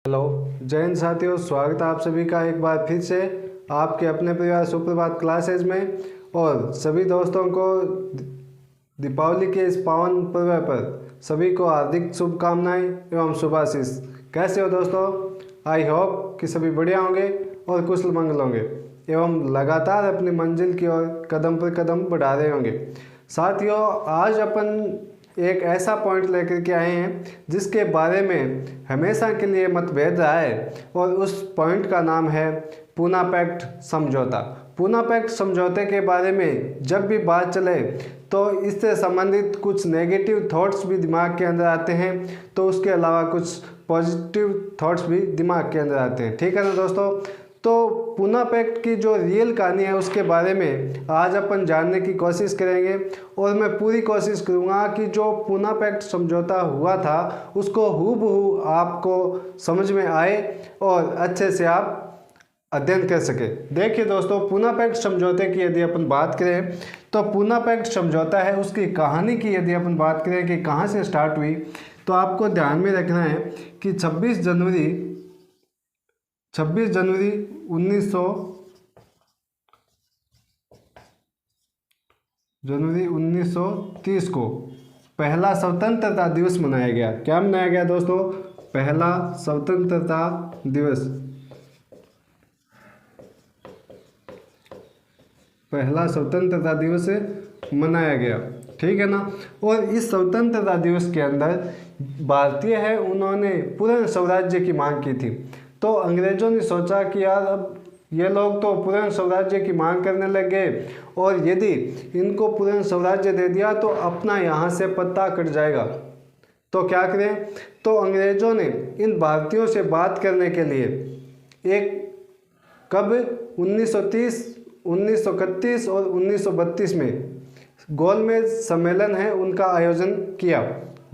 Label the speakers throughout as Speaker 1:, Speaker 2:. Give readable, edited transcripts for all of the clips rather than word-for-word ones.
Speaker 1: Hello, जय हिंद साथियों। स्वागत है आप सभी का एक बार फिर से आपके अपने परिवार सुप्रभात क्लासेज में। और सभी दोस्तों को दीपावली के इस पावन पर्व पर सभी को हार्दिक शुभकामनाएं एवं शुभाशीष। कैसे हो दोस्तों? आई होप कि सभी बढ़िया होंगे और कुशल मंगल होंगे एवं लगातार अपनी मंजिल की ओर कदम पर कदम बढ़ा रहे होंगे। साथियों, आज अपन एक ऐसा पॉइंट लेकर के आए हैं जिसके बारे में हमेशा के लिए मतभेद रहा है और उस पॉइंट का नाम है पूना पैक्ट समझौता। पूना पैक्ट समझौते के बारे में जब भी बात चले तो इससे संबंधित कुछ नेगेटिव थॉट्स भी दिमाग के अंदर आते हैं, तो उसके अलावा कुछ पॉजिटिव थॉट्स भी दिमाग के अंदर आते हैं। ठीक है ना दोस्तों? तो पूना पैक्ट की जो रियल कहानी है उसके बारे में आज अपन जानने की कोशिश करेंगे और मैं पूरी कोशिश करूँगा कि जो पूना पैक्ट समझौता हुआ था उसको हूबहू आपको समझ में आए और अच्छे से आप अध्ययन कर सके। देखिए दोस्तों, पूना पैक्ट समझौते की यदि अपन बात करें तो पूना पैक्ट समझौता है उसकी कहानी की यदि अपन बात करें कि कहाँ से स्टार्ट हुई, तो आपको ध्यान में रखना है कि 26 जनवरी 1930 को पहला स्वतंत्रता दिवस मनाया गया। क्या मनाया गया दोस्तों? पहला स्वतंत्रता दिवस। पहला स्वतंत्रता दिवस मनाया गया। ठीक है ना? और इस स्वतंत्रता दिवस के अंदर भारतीय है उन्होंने पूर्ण स्वराज्य की मांग की थी। तो अंग्रेजों ने सोचा कि यार अब ये लोग तो पूर्ण स्वराज्य की मांग करने लग गए और यदि इनको पूर्ण स्वराज्य दे दिया तो अपना यहाँ से पत्ता कट जाएगा, तो क्या करें? तो अंग्रेजों ने इन भारतीयों से बात करने के लिए एक कब 1930, 1931 और 1932 में गोलमेज सम्मेलन है उनका आयोजन किया।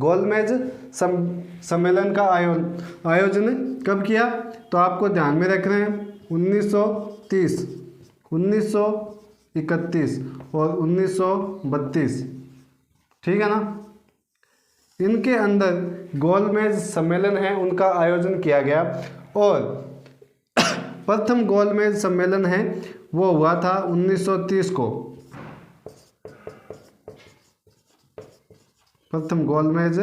Speaker 1: गोलमेज सम्मेलन का आयोजन कब किया? तो आपको ध्यान में रखना है 1930, 1931 और 1932। ठीक है ना? इनके अंदर गोलमेज सम्मेलन है उनका आयोजन किया गया और प्रथम गोलमेज सम्मेलन है वो हुआ था 1930 को। प्रथम गोलमेज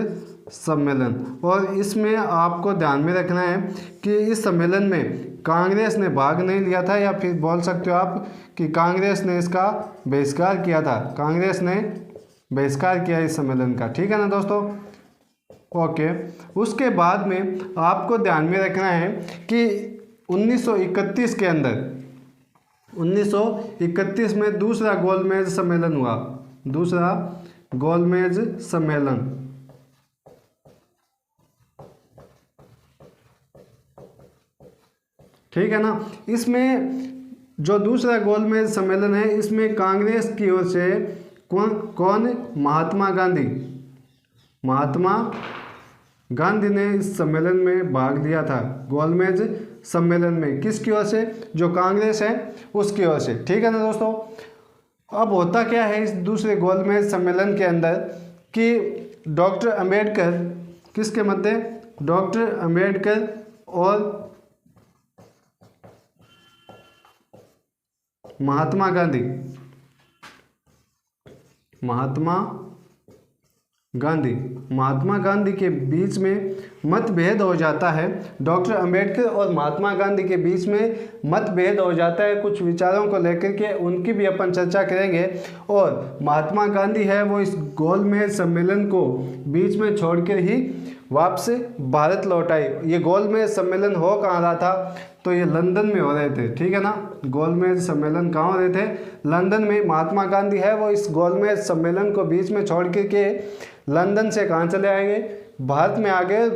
Speaker 1: सम्मेलन। और इसमें आपको ध्यान में रखना है कि इस सम्मेलन में कांग्रेस ने भाग नहीं लिया था, या फिर बोल सकते हो आप कि कांग्रेस ने इसका बहिष्कार किया था। कांग्रेस ने बहिष्कार किया इस सम्मेलन का। ठीक है ना दोस्तों? ओके। उसके बाद में आपको ध्यान में रखना है कि 1931 के अंदर 1931 में दूसरा गोलमेज सम्मेलन हुआ। दूसरा गोलमेज सम्मेलन। ठीक है ना? इसमें जो दूसरा गोलमेज सम्मेलन है इसमें कांग्रेस की ओर से कौन? महात्मा गांधी ने इस सम्मेलन में भाग लिया था। गोलमेज सम्मेलन में किसकी ओर से? जो कांग्रेस है उसकी ओर से। ठीक है ना दोस्तों? अब होता क्या है इस दूसरे गोलमेज सम्मेलन के अंदर कि डॉक्टर अंबेडकर, किसके मध्य? डॉक्टर अंबेडकर और महात्मा गांधी के बीच में मतभेद हो जाता है। डॉक्टर अंबेडकर और महात्मा गांधी के बीच में मतभेद हो जाता है कुछ विचारों को लेकर के, उनकी भी अपन चर्चा करेंगे। और महात्मा गांधी है वो इस गोलमेज सम्मेलन को बीच में छोड़कर ही वापस भारत लौट आए। ये गोलमेज सम्मेलन हो कहाँ रहा था? तो ये लंदन में हो रहे थे। ठीक है ना? गोलमेज सम्मेलन कहाँ हो रहे थे? लंदन में। महात्मा गांधी है वो इस गोलमेज सम्मेलन को बीच में छोड़ के लंदन से कहाँ चले आएंगे? भारत में आ गए।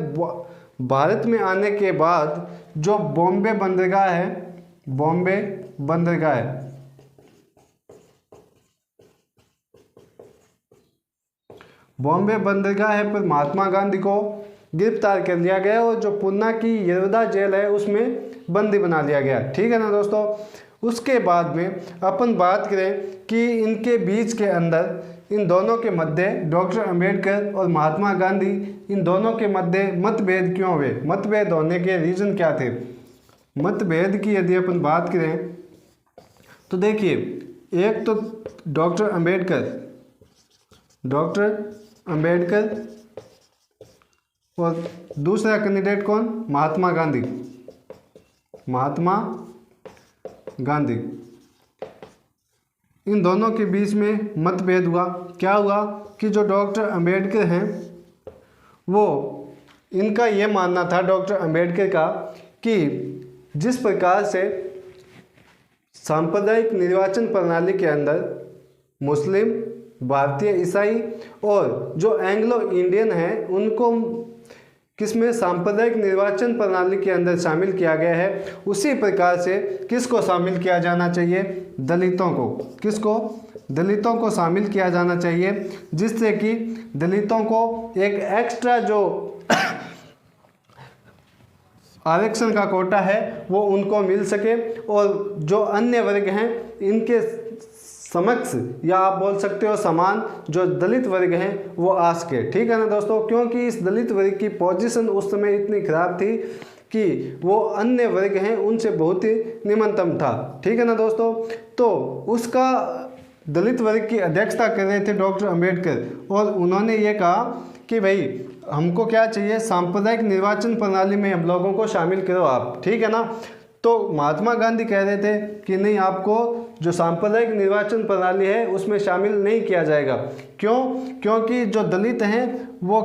Speaker 1: भारत में आने के बाद जो बॉम्बे बंदरगाह है पर महात्मा गांधी को गिरफ्तार कर लिया गया और जो पूना की यरवदा जेल है उसमें बंदी बना लिया गया। ठीक है ना दोस्तों? उसके बाद में अपन बात करें कि इनके बीच के अंदर इन दोनों के मध्य डॉक्टर अंबेडकर और महात्मा गांधी इन दोनों के मध्य मतभेद क्यों हुए? मतभेद होने के रीजन क्या थे? मतभेद की यदि अपन बात करें तो देखिए, एक तो डॉक्टर अंबेडकर और दूसरा कैंडिडेट कौन? महात्मा गांधी। इन दोनों के बीच में मतभेद हुआ। क्या हुआ कि जो डॉक्टर अंबेडकर हैं वो, इनका ये मानना था डॉक्टर अंबेडकर का कि जिस प्रकार से सांप्रदायिक निर्वाचन प्रणाली के अंदर मुस्लिम, भारतीय ईसाई और जो एंग्लो इंडियन हैं उनको किसमें सांप्रदायिक निर्वाचन प्रणाली के अंदर शामिल किया गया है, उसी प्रकार से किसको शामिल किया जाना चाहिए? दलितों को। किसको? दलितों को शामिल किया जाना चाहिए, जिससे कि दलितों को एक एक्स्ट्रा जो आरक्षण का कोटा है वो उनको मिल सके और जो अन्य वर्ग हैं इनके समक्ष, या आप बोल सकते हो समान, जो दलित वर्ग हैं वो आ सके। ठीक है ना दोस्तों, क्योंकि इस दलित वर्ग की पोजीशन उस समय इतनी खराब थी कि वो अन्य वर्ग हैं उनसे बहुत ही निम्नतम था। ठीक है ना दोस्तों, तो उसका दलित वर्ग की अध्यक्षता कर रहे थे डॉक्टर अंबेडकर और उन्होंने ये कहा कि भाई हमको क्या चाहिए? सांप्रदायिक निर्वाचन प्रणाली में हम लोगों को शामिल करो आप। ठीक है ना, तो महात्मा गांधी कह रहे थे कि नहीं, आपको जो सांप्रदायिक निर्वाचन प्रणाली है उसमें शामिल नहीं किया जाएगा। क्यों? क्योंकि जो दलित हैं वो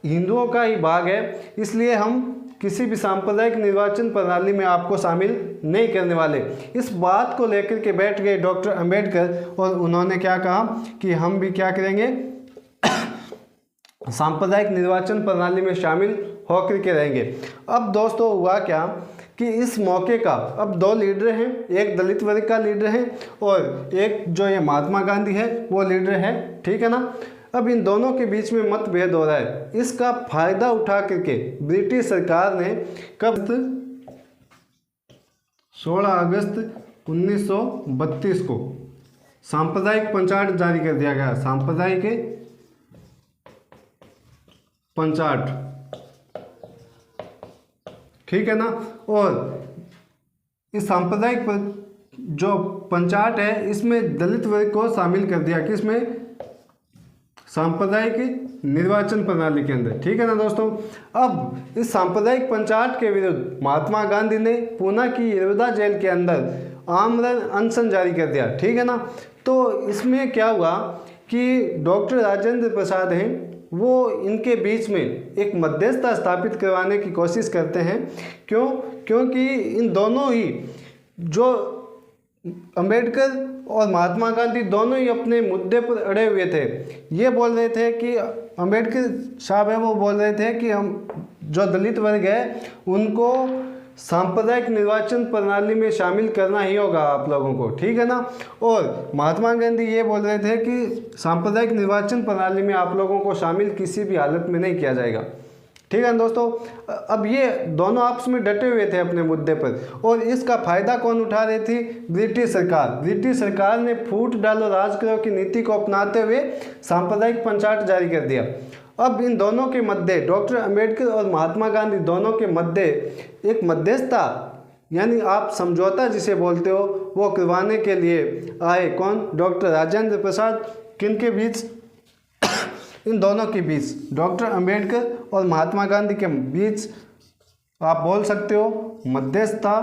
Speaker 1: हिंदुओं का ही भाग है, इसलिए हम किसी भी सांप्रदायिक निर्वाचन प्रणाली में आपको शामिल नहीं करने वाले। इस बात को लेकर के बैठ गए डॉक्टर अंबेडकर और उन्होंने क्या कहा कि हम भी क्या करेंगे? सांप्रदायिक निर्वाचन प्रणाली में शामिल होकर के रहेंगे। अब दोस्तों हुआ क्या कि इस मौके का अब दो लीडर हैं, एक दलित वर्ग का लीडर है और एक जो ये महात्मा गांधी है वो लीडर है। ठीक है ना, अब इन दोनों के बीच में मतभेद हो रहा है। इसका फायदा उठा करके ब्रिटिश सरकार ने कब 16 अगस्त 1932 को सांप्रदायिक पंचायत जारी कर दिया गया। सांप्रदायिक पंचायत, ठीक है ना, और इस सांप्रदायिक जो पंचायत है इसमें दलित वर्ग को शामिल कर दिया। किसमें? सांप्रदायिक निर्वाचन प्रणाली के अंदर। ठीक है ना दोस्तों, अब इस सांप्रदायिक पंचायत के विरुद्ध महात्मा गांधी ने पूना की येरवडा जेल के अंदर आमरण अनशन जारी कर दिया। ठीक है ना, तो इसमें क्या हुआ कि डॉक्टर राजेंद्र प्रसाद हैं वो इनके बीच में एक मध्यस्थता स्थापित करवाने की कोशिश करते हैं। क्यों? क्योंकि इन दोनों ही, जो अंबेडकर और महात्मा गांधी दोनों ही अपने मुद्दे पर अड़े हुए थे। ये बोल रहे थे कि अंबेडकर साहब है वो बोल रहे थे कि हम जो दलित वर्ग है उनको सांप्रदायिक निर्वाचन प्रणाली में शामिल करना ही होगा आप लोगों को। ठीक है ना, और महात्मा गांधी ये बोल रहे थे कि सांप्रदायिक निर्वाचन प्रणाली में आप लोगों को शामिल किसी भी हालत में नहीं किया जाएगा। ठीक है ना दोस्तों, अब ये दोनों आपस में डटे हुए थे अपने मुद्दे पर और इसका फायदा कौन उठा रही थी? ब्रिटिश सरकार। ब्रिटिश सरकार ने फूट डालो राज करो की नीति को अपनाते हुए सांप्रदायिक पंचायत जारी कर दिया। अब इन दोनों के मध्य, डॉक्टर अंबेडकर और महात्मा गांधी दोनों के मध्य एक मध्यस्थता, यानी आप समझौता जिसे बोलते हो, वो करवाने के लिए आए। कौन? डॉक्टर राजेंद्र प्रसाद। किनके बीच? इन दोनों के बीच, डॉक्टर अंबेडकर और महात्मा गांधी के बीच आप बोल सकते हो मध्यस्थता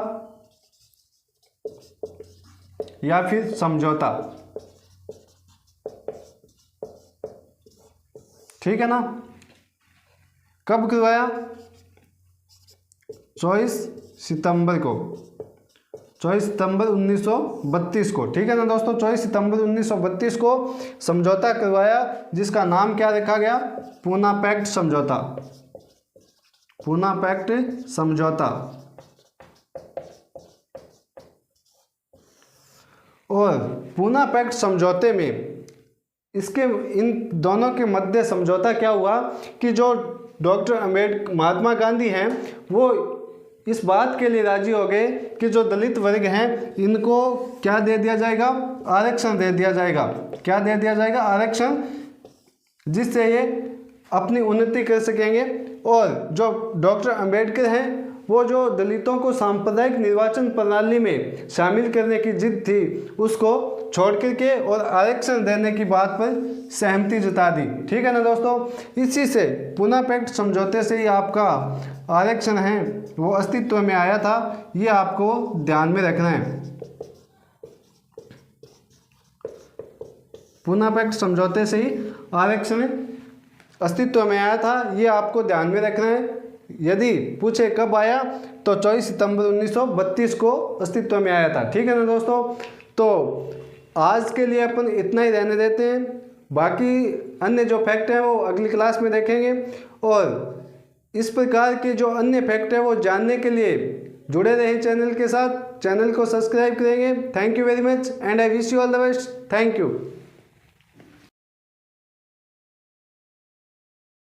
Speaker 1: या फिर समझौता। ठीक है ना, कब करवाया? 24 सितंबर को, 24 सितंबर 1932 को। ठीक है ना दोस्तों, 24 सितंबर 1932 को समझौता करवाया, जिसका नाम क्या रखा गया? पूना पैक्ट समझौता। पूना पैक्ट समझौता। और पूना पैक्ट समझौते में इसके इन दोनों के मध्य समझौता क्या हुआ कि जो डॉक्टर अंबेडकर, महात्मा गांधी हैं वो इस बात के लिए राजी हो गए कि जो दलित वर्ग हैं इनको क्या दे दिया जाएगा, आरक्षण दे दिया जाएगा। क्या दे दिया जाएगा, आरक्षण, जिससे ये अपनी उन्नति कर सकेंगे। और जो डॉक्टर अंबेडकर हैं वो जो दलितों को सांप्रदायिक निर्वाचन प्रणाली में शामिल करने की जिद थी उसको छोड़ करके और आरक्षण देने की बात पर सहमति जता दी। ठीक है ना दोस्तों, इसी से पूना पैक्ट समझौते से ही आपका आरक्षण है वो अस्तित्व में आया था, ये आपको ध्यान में रखना है। पूना पैक्ट समझौते से ही आरक्षण अस्तित्व में आया था, ये आपको ध्यान में रखना है। यदि पूछे कब आया तो 24 सितंबर 1932 को अस्तित्व में आया था। ठीक है ना दोस्तों, तो आज के लिए अपन इतना ही रहने देते हैं, बाकी अन्य जो फैक्ट हैं वो अगली क्लास में देखेंगे। और इस प्रकार के जो अन्य फैक्ट हैं वो जानने के लिए जुड़े रहें चैनल के साथ, चैनल को सब्सक्राइब करेंगे। Thank you very much and I wish you all the best. Thank you.